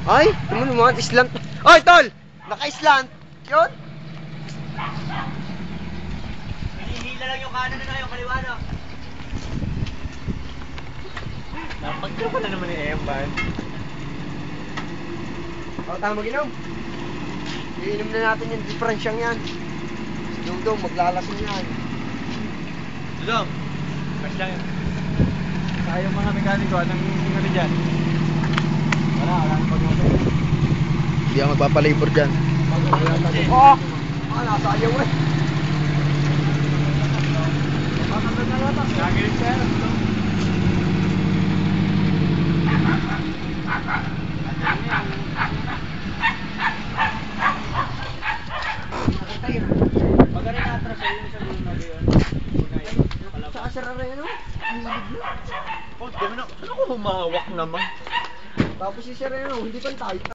Ay, tumulong mga islant. Oy, tol! Naka-islant. Yun? Hinihila lang yung kanan na yung kaliwa na. Napagdro ko na naman yung Emban. O, tama mag-inom. Iinom na natin yung diferensyang yan. Si Dudong, maglalasing yan. Dudong, cash lang yun. Sayang mga mekaniko, anong ano dyan? Wala nang pag-uso. Hindi ako magpapalabor dyan. Oo! Nasayaw eh. Lagi rin sir. Pag rin atras sa yun sa luna yun. Sa Serrano, hilig na. Oh, dami na. Ano ko humawak naman? Tapos si Serrano, hindi pa tayo.